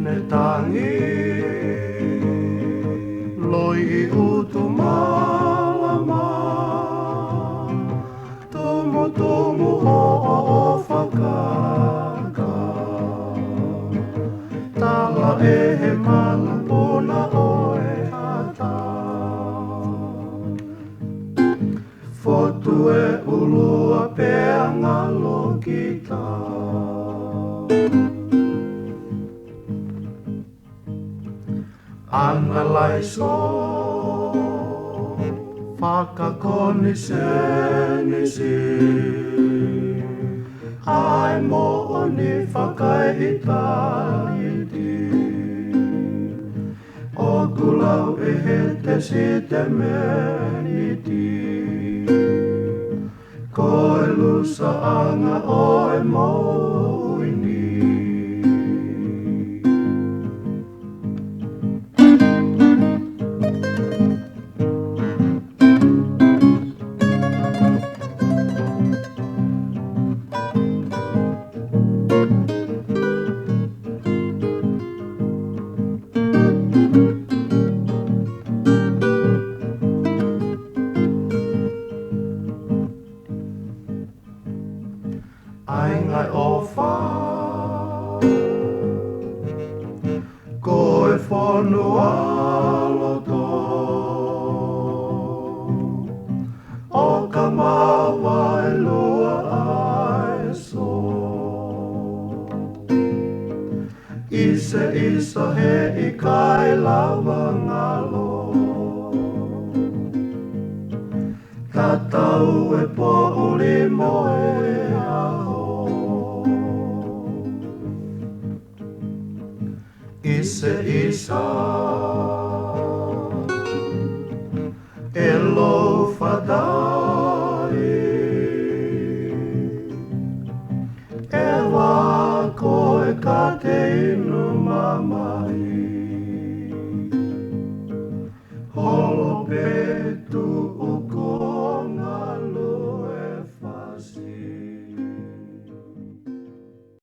ne tangi loi I utu malama Tomo o whakaka Tala he malapona oe ata Fotu ulua pea ngalo kita Analaiso whakakoni senisi Ai mo oni whakaita iti O kulau he te si te meniti Koe lusa anga oe moini Ai ngai o wha Koe whanua loto O ka mawa e lua ai so Ise isa he I kai lawa ngalo Ka tau e po uri moe Ise isa